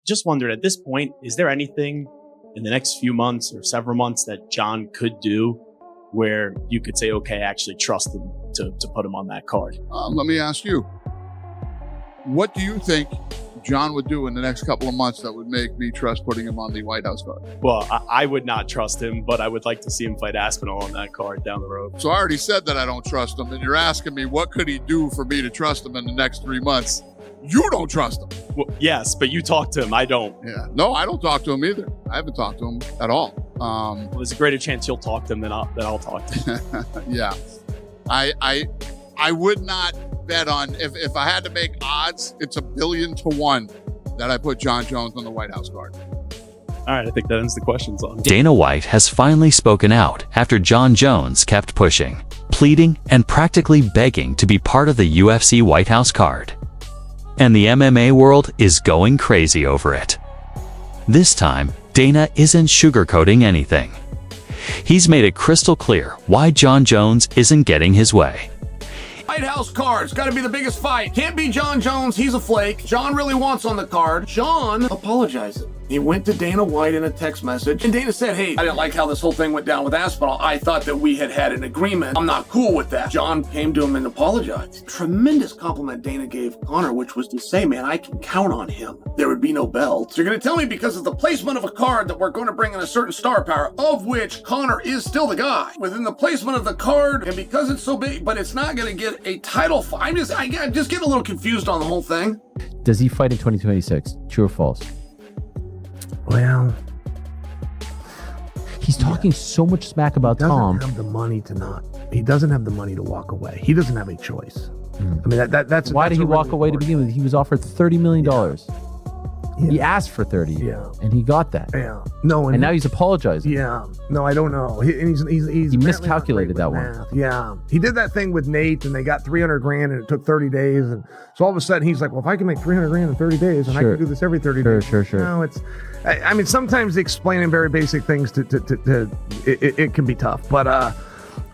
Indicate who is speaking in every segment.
Speaker 1: just wondered, at this point, is there anything in the next few months or several months that Jon could do where you could say, okay, I actually trust him to put him on that card?
Speaker 2: Let me ask you, what do you think Jon would do in the next couple of months that would make me trust putting him on the White House card?
Speaker 1: Well, I would not trust him, but I would like to see him fight Aspinall on that card down the road.
Speaker 2: So I already said that I don't trust him, and you're asking me what could he do for me to trust him in the next 3 months? You don't trust him.
Speaker 1: Well, yes, but you talk to him. I don't.
Speaker 2: Yeah. No, I don't talk to him either. I haven't talked to him at all.
Speaker 1: Well, there's a greater chance you'll talk to him than I'll talk to him.
Speaker 2: Yeah. I would not bet on, if I had to make odds, it's 1,000,000,000 to 1 that I put Jon Jones on the White House card.
Speaker 1: All right, I think that ends the questions on.
Speaker 3: Dana White has finally spoken out after Jon Jones kept pushing, pleading, and practically begging to be part of the UFC White House card. And the MMA world is going crazy over it. This time, Dana isn't sugarcoating anything. He's made it crystal clear why Jon Jones isn't getting his way.
Speaker 4: White House card's got to be the biggest fight. Can't be Jon Jones. He's a flake. Jon really wants on the card. Jon apologized. He went to Dana White in a text message, and Dana said, hey, I didn't like how this whole thing went down with Aspinall. I thought that we had an agreement. I'm not cool with that. Jon came to him and apologized. Tremendous compliment Dana gave Conor, which was to say, man, I can count on him. There would be no belt. So you're going to tell me because of the placement of a card that we're going to bring in a certain star power, of which Conor is still the guy, within the placement of the card, and because it's so big, but it's not going to get a title fight. I just get a little confused on the whole thing.
Speaker 5: Does he fight in 2026? True or false?
Speaker 6: Well,
Speaker 5: he's talking so much smack about Tom.
Speaker 6: He doesn't have the money to not. He doesn't have the money to walk away. He doesn't have a choice. I mean, that's
Speaker 5: why did he walk
Speaker 6: really
Speaker 5: away to begin with? He was offered $30 million.
Speaker 6: Yeah.
Speaker 5: He asked for 30, and he got that.
Speaker 6: Yeah. No,
Speaker 5: and now he's apologizing.
Speaker 6: Yeah. No, I don't know. He
Speaker 5: miscalculated that one.
Speaker 6: Yeah. He did that thing with Nate, and they got $300,000, and it took 30 days, and so all of a sudden he's like, well, if I can make $300,000 in 30 days, and I can do this every 30 days.
Speaker 5: Sure.
Speaker 6: No, it's. I mean, sometimes explaining very basic things it can be tough, but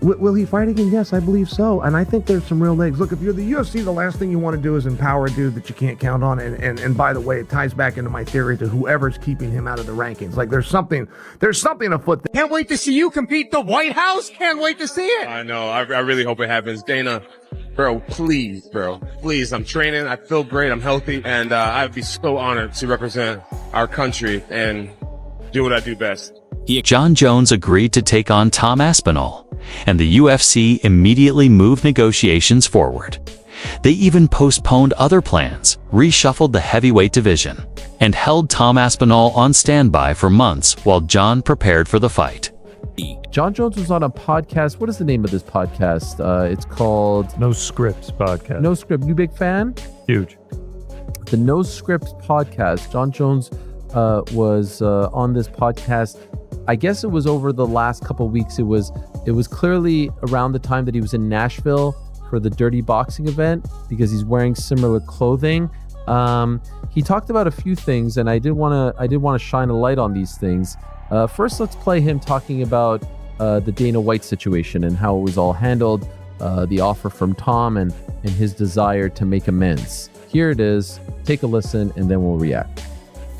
Speaker 6: will he fight again? Yes, I believe so, and I think there's some real legs. Look, if you're the UFC, the last thing you want to do is empower a dude that you can't count on, and by the way, it ties back into my theory to whoever's keeping him out of the rankings. Like there's something afoot there.
Speaker 7: Can't wait to see you compete the White House. Can't wait to see it.
Speaker 8: I know. I really hope it happens. Dana, bro, please, I'm training. I feel great. I'm healthy. And I'd be so honored to represent our country and do what I do best.
Speaker 3: Jon Jones agreed to take on Tom Aspinall, and the UFC immediately moved negotiations forward. They even postponed other plans, reshuffled the heavyweight division, and held Tom Aspinall on standby for months while Jon prepared for the fight.
Speaker 5: Jon Jones was on a podcast. What is the name of this podcast? It's called
Speaker 9: No Scripts Podcast.
Speaker 5: No Script. You big fan?
Speaker 9: Huge.
Speaker 5: The No Scripts Podcast. Jon Jones was on this podcast. I guess it was over the last couple of weeks. It was clearly around the time that he was in Nashville for the Dirty Boxing event because he's wearing similar clothing. He talked about a few things, and I did want to shine a light on these things. First, let's play him talking about the Dana White situation and how it was all handled, the offer from Tom, and his desire to make amends. Here it is. Take a listen, and then we'll react.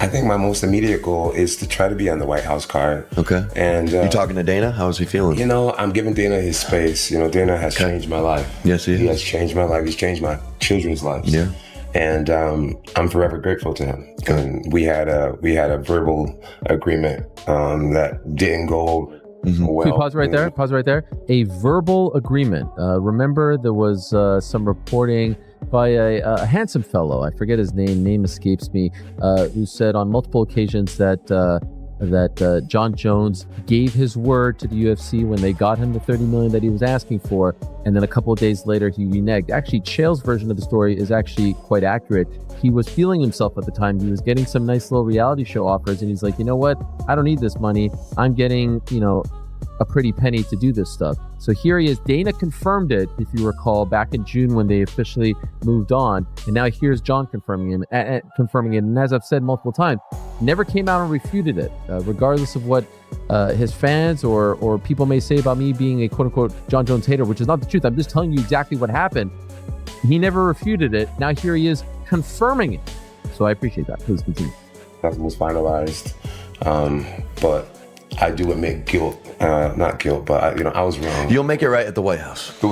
Speaker 10: I think my most immediate goal is to try to be on the White House card.
Speaker 11: Okay.
Speaker 10: And
Speaker 11: you talking to Dana? How's he feeling?
Speaker 10: You know, I'm giving Dana his space. You know, Dana has changed my life.
Speaker 11: Yes, he
Speaker 10: has changed my life. He's changed my children's lives.
Speaker 11: Yeah.
Speaker 10: And I'm forever grateful to him. And we had a verbal agreement that didn't go well.
Speaker 5: Please pause right there. Pause right there. A verbal agreement. Remember, there was some reporting by a handsome fellow, I forget his name escapes me, who said on multiple occasions that Jon Jones gave his word to the UFC when they got him the $30 million that he was asking for, and then a couple of days later he reneged. Actually, Chael's version of the story is actually quite accurate. He was feeling himself at the time. He was getting some nice little reality show offers, and he's like, you know what? I don't need this money. I'm getting, a pretty penny to do this stuff. So here he is. Dana confirmed it, if you recall, back in June when they officially moved on. And now here's Jon confirming it. And as I've said multiple times, never came out and refuted it, regardless of what his fans or people may say about me being a quote-unquote Jon Jones hater, which is not the truth. I'm just telling you exactly what happened. He never refuted it. Now here he is confirming it. So I appreciate that. Please continue.
Speaker 10: nothing was finalized. But I do admit guilt, not guilt, but I was wrong.
Speaker 9: You'll make it right at the White House.
Speaker 10: The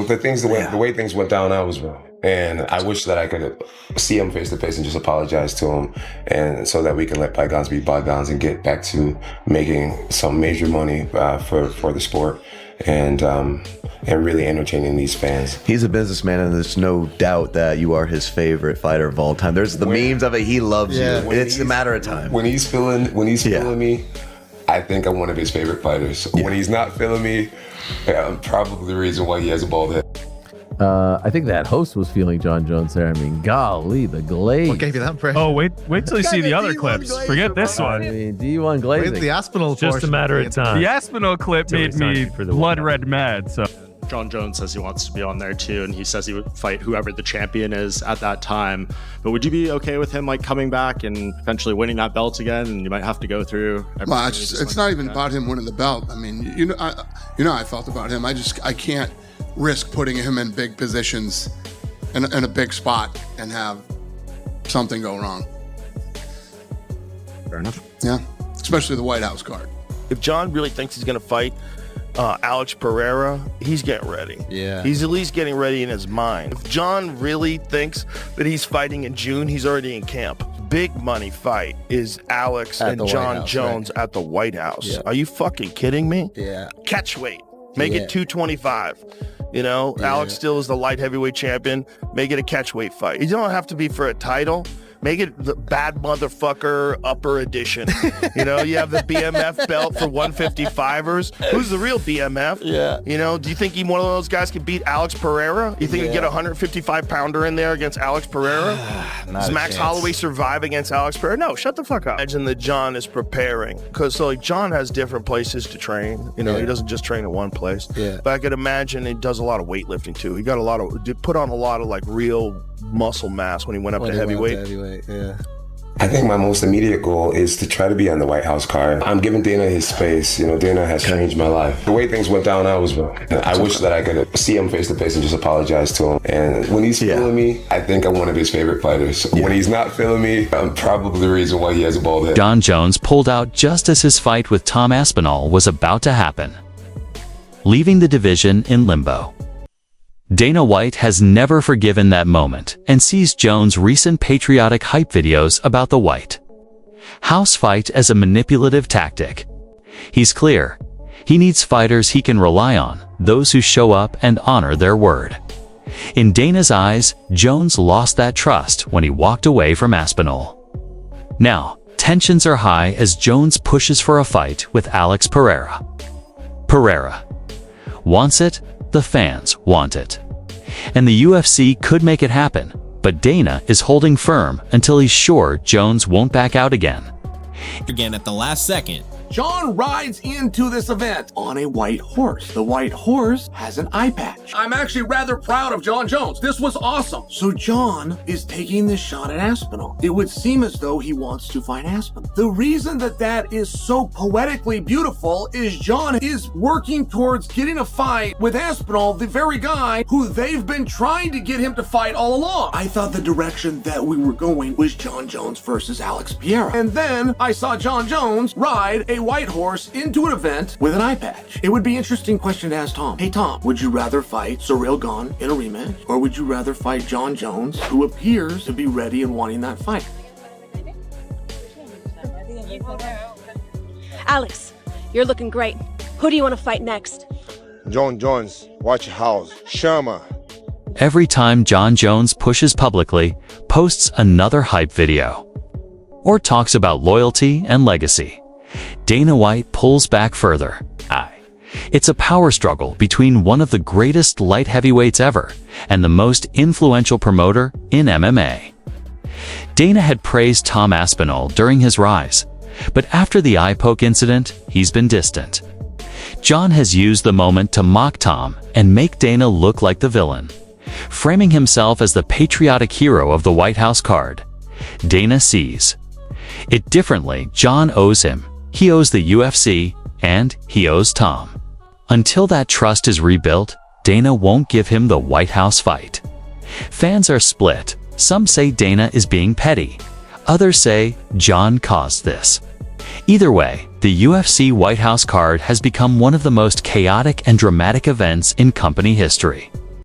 Speaker 10: way things went down, I was wrong. And I wish that I could see him face to face and just apologize to him, and so that we can let bygones be bygones and get back to making some major money for the sport and really entertaining these fans.
Speaker 9: He's a businessman, and there's no doubt that you are his favorite fighter of all time. There's the memes of it. He loves you. It's a matter of time.
Speaker 10: When he's feeling me, I think I'm one of his favorite fighters. When he's not feeling me, I'm probably the reason why he has a bald head.
Speaker 5: I think that host was feeling Jon Jones there. I mean, golly, the glaze.
Speaker 11: What gave you that impression?
Speaker 12: Oh, wait till you see the other clips. Forget this one.
Speaker 5: I mean, D1 glazing.
Speaker 11: Wait, the Aspinall
Speaker 12: Just a matter of time. The Aspinall clip made me blood red mad. So
Speaker 1: Jon Jones says he wants to be on there too, and he says he would fight whoever the champion is at that time. But would you be okay with him like coming back and eventually winning that belt again? And you might have to go through.
Speaker 2: Well, it's not even about him winning the belt. I mean, how I felt about him. I can't risk putting him in big positions in a big spot and have something go wrong.
Speaker 1: Fair enough.
Speaker 2: Yeah, especially the White House card.
Speaker 13: If Jon really thinks he's going to fight Alex Pereira, he's getting ready.
Speaker 11: Yeah.
Speaker 13: He's at least getting ready in his mind. If Jon really thinks that he's fighting in June, he's already in camp. Big money fight is Alex and Jon Jones at the White House. Yeah. Are you fucking kidding me?
Speaker 11: Yeah.
Speaker 13: Catch weight. Make it 225. Alex still is the light heavyweight champion. Make it a catchweight fight. You don't have to be for a title. Make it the bad motherfucker upper edition. You have the BMF belt for 155ers. Who's the real BMF?
Speaker 11: Yeah.
Speaker 13: Do you think one of those guys can beat Alex Pereira? You think you can get a 155-pounder in there against Alex Pereira? Does Max Holloway survive against Alex Pereira? No, shut the fuck up. Imagine that Jon is preparing. Because Jon has different places to train. He doesn't just train at one place.
Speaker 11: Yeah.
Speaker 13: But I could imagine he does a lot of weightlifting too. He got put on a lot of like real muscle mass when he went up to heavyweight.
Speaker 11: Yeah.
Speaker 10: I think my most immediate goal is to try to be on the White House card. I'm giving Dana his space. Dana has changed my life. The way things went down, I was wrong. I wish that I could see him face to face and just apologize to him. And when he's feeling me, I think I'm one of his favorite fighters. When he's not feeling me, I'm probably the reason why he has a bald head.
Speaker 3: Jon Jones pulled out just as his fight with Tom Aspinall was about to happen, leaving the division in limbo. Dana White has never forgiven that moment and sees Jones' recent patriotic hype videos about the White House fight as a manipulative tactic. He's clear. He needs fighters he can rely on, those who show up and honor their word. In Dana's eyes, Jones lost that trust when he walked away from Aspinall. Now, tensions are high as Jones pushes for a fight with Alex Pereira. Pereira wants it. The fans want it. And the UFC could make it happen, but Dana is holding firm until he's sure Jones won't back out again.
Speaker 14: Again at the last second.
Speaker 4: Jon rides into this event on a white horse. The white horse has an eye patch. I'm actually rather proud of Jon Jones. This was awesome. So Jon is taking this shot at Aspinall. It would seem as though he wants to fight Aspinall. The reason that is so poetically beautiful is Jon is working towards getting a fight with Aspinall, the very guy who they've been trying to get him to fight all along. I thought the direction that we were going was Jon Jones versus Alex Pereira. And then I saw Jon Jones ride a white horse into an event with an eye patch. It would be an interesting question to ask Tom. Hey Tom, would you rather fight Ciryl Gane in a rematch, or would you rather fight Jon Jones, who appears to be ready and wanting that fight?
Speaker 15: Alex, you're looking great. Who do you want to fight next?
Speaker 16: Jon Jones White House, Sherma.
Speaker 3: Every time Jon Jones pushes publicly, posts another hype video, or talks about loyalty and legacy, Dana White pulls back further. It's a power struggle between one of the greatest light heavyweights ever and the most influential promoter in MMA. Dana had praised Tom Aspinall during his rise, but after the eye poke incident, he's been distant. Jon has used the moment to mock Tom and make Dana look like the villain, framing himself as the patriotic hero of the White House card. Dana sees it differently. Jon owes him. He owes the UFC, and he owes Tom. Until that trust is rebuilt, Dana won't give him the White House fight. Fans are split. Some say Dana is being petty. Others say Jon caused this. Either way, the UFC White House card has become one of the most chaotic and dramatic events in company history.